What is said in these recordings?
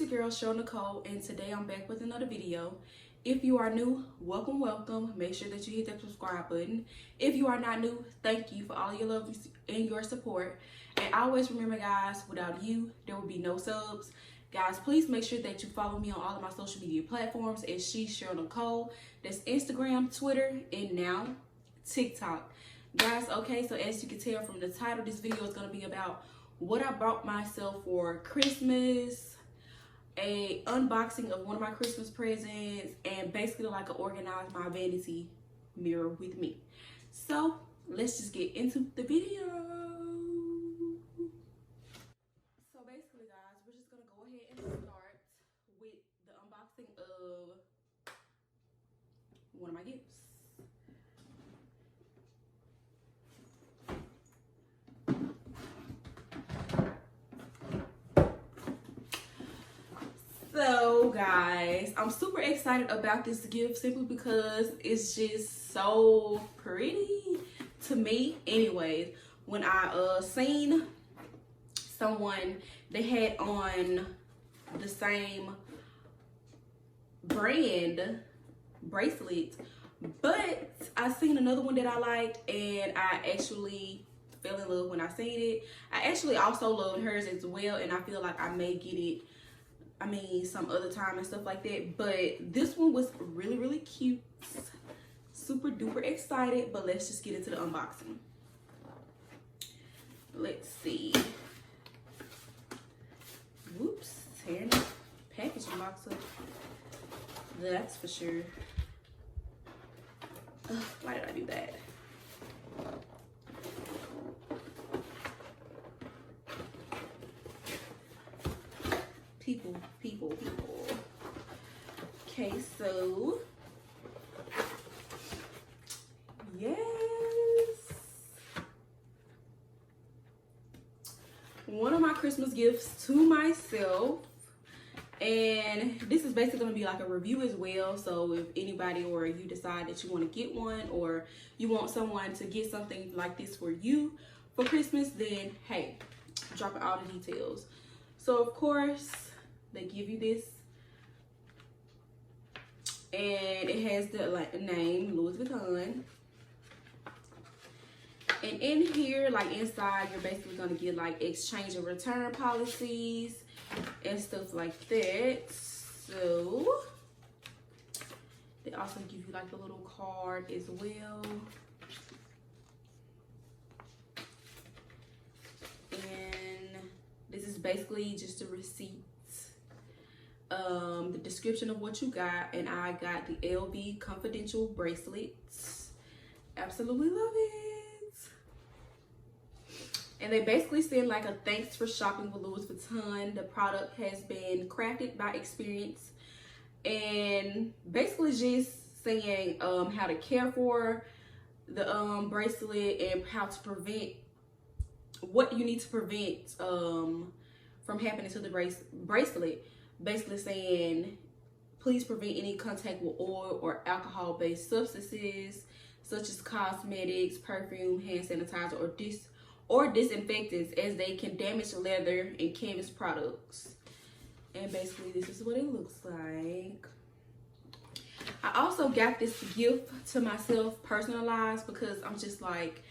your girl Cheryl Nicole, and today I'm back with another video. If you are new, welcome. Make sure that you hit that subscribe button. If you are not new, thank you for all your love and your support. And always remember, guys, without you, there would be no subs. Guys, please make sure that you follow me on all of my social media platforms as Cheryl Nicole. That's Instagram, Twitter, and now TikTok. Guys, okay, so as you can tell from the title, this video is going to be about what I bought myself for Christmas, a unboxing of one of my Christmas presents, and basically like organize my vanity mirror with me. So let's just get into the video. So basically, guys, we're just gonna go ahead and start with the unboxing of one of my gifts. So guys, I'm super excited about this gift simply because it's just so pretty to me. Anyways, when I seen someone, they had on the same brand bracelet, but I seen another one that I liked and I actually fell in love when I seen it. I actually also loved hers as well, and I feel like I may get it some other time and stuff like that, but this one was really cute. Super duper excited, but let's just get into the unboxing. Let's see. Whoops, tearing the packaging box up, that's for sure. Why did I do that? People. Okay, so yes, one of my Christmas gifts to myself, and this is basically going to be like a review as well. So if anybody or you decide that you want to get one, or you want someone to get something like this for you for Christmas, then hey, dropping all the details. So of course they give you this, and it has the name Louis Vuitton, and in here, like inside, you're basically gonna get like exchange and return policies and stuff like that. So they also give you like a little card as well, and this is basically just a receipt, the description of what you got, and I got the LV confidential bracelets. Absolutely love it. And they basically said like a thanks for shopping with Louis Vuitton. The product has been crafted by experience, and basically just saying how to care for the bracelet and how to prevent what you need to prevent from happening to the bracelet. Basically saying, please prevent any contact with oil or alcohol-based substances such as cosmetics, perfume, hand sanitizer, or disinfectants, as they can damage leather and canvas products. And basically this is what it looks like. I also got this gift to myself personalized, because I'm just like,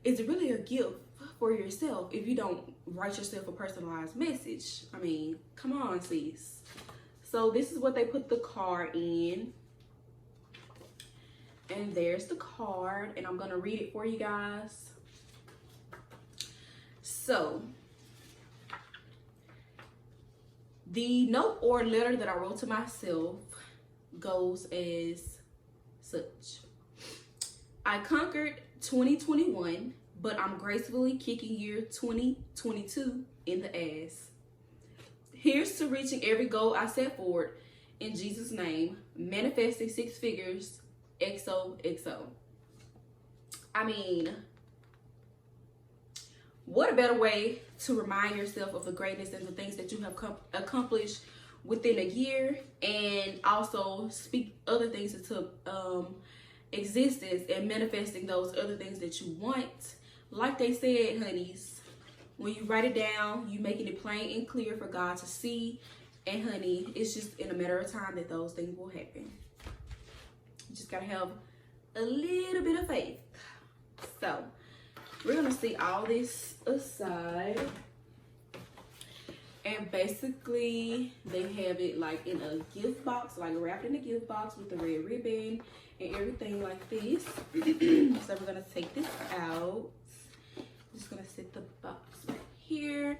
it's really a gift for yourself if you don't write yourself a personalized message. I mean, come on, sis. So this is what they put the card in, and there's the card, and I'm gonna read it for you guys. So the note or letter that I wrote to myself goes as such: I conquered 2021, but I'm gracefully kicking year 2022 in the ass. Here's to reaching every goal I set forward in Jesus' name, manifesting 6 figures, XOXO. I mean, what a better way to remind yourself of the greatness and the things that you have accomplished within a year, and also speak other things into existence and manifesting those other things that you want. Like they said, honeys, when you write it down, you making it plain and clear for God to see And honey, it's just in a matter of time that those things will happen. You just gotta have a little bit of faith. So we're gonna see all this aside. And basically they have it like in a gift box, like wrapped in a gift box with the red ribbon and everything like this. So we're gonna take this out. Just gonna set the box right here.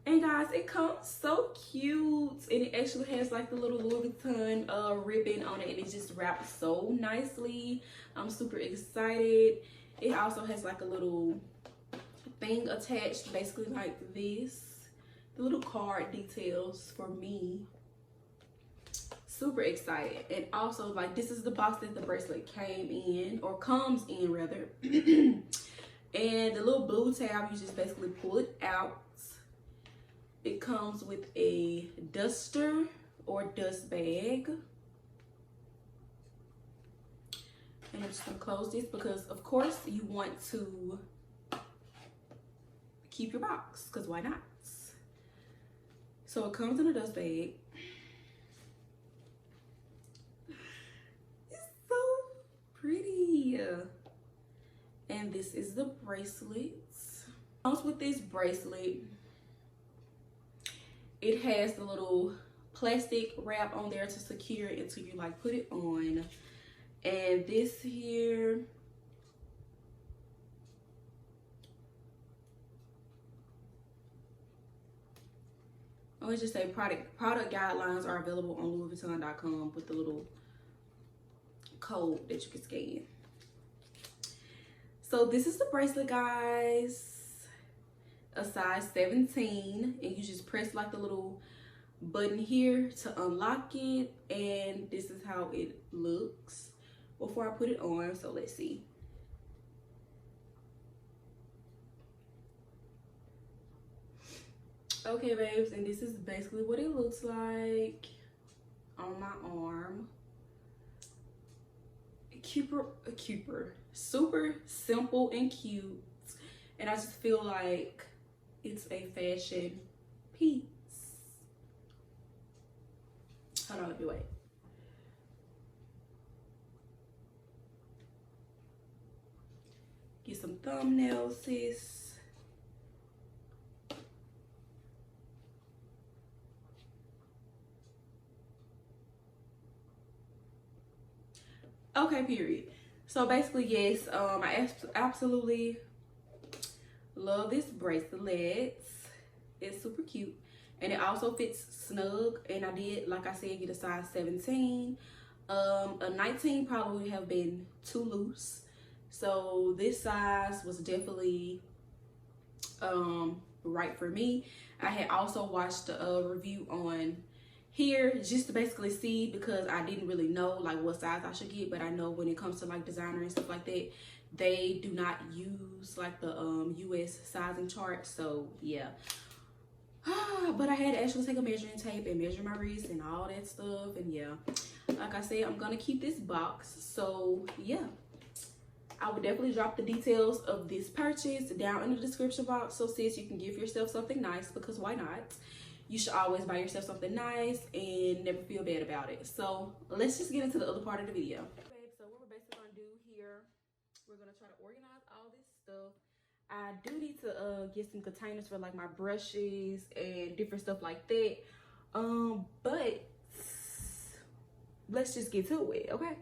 And guys, it comes so cute, and it actually has like the little Louis Vuitton ribbon on it, and it's just wrapped so nicely. I'm super excited. It also has like a little thing attached, basically like this. The little card details for me. Super excited. And also, like, this is the box that the bracelet came in, or comes in rather. And the little blue tab, you just basically pull it out. It comes with a duster or dust bag. And I'm just gonna close this because of course you want to keep your box, because why not? So it comes in a dust bag. It's so pretty. And this is the bracelet. Comes with this bracelet. It has the little plastic wrap on there to secure it until you like put it on. And this here, oh, it just say product guidelines are available on LouisVuitton.com with the little code that you can scan. So this is the bracelet, guys. A size 17, and you just press like the little button here to unlock it, and this is how it looks before I put it on. So let's see. Okay, babes, and this is basically what it looks like on my arm. Super simple and cute, and I just feel like it's a fashion piece. Hold on, let me wait. Get some thumbnails, sis. Okay, period. So basically, yes, I absolutely love this bracelet. It's super cute, and it also fits snug, and I did, like I said, get a size 17. A 19 probably would have been too loose, so this size was definitely right for me. I had also watched a review on here just to basically see, because I didn't really know like what size I should get, but I know when it comes to like designer and stuff like that, they do not use like the US sizing chart. So yeah. But I had to actually take a measuring tape and measure my wrist and all that stuff. And yeah, like I said, I'm gonna keep this box. So yeah, I would definitely drop the details of this purchase down in the description box, so sis, you can give yourself something nice, because why not? You should always buy yourself something nice and never feel bad about it. So let's just get into the other part of the video. Okay, so what we're basically gonna do here, we're gonna try to organize all this stuff. I do need to get some containers for like my brushes and different stuff like that. But let's just get to it, okay?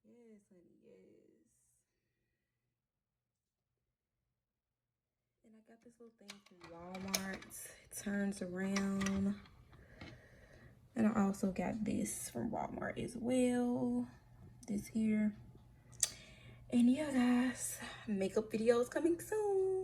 Yes, honey, yes. got this little thing from Walmart. It turns around. And I also got this from Walmart as well. This here. And yeah, guys, makeup videos coming soon.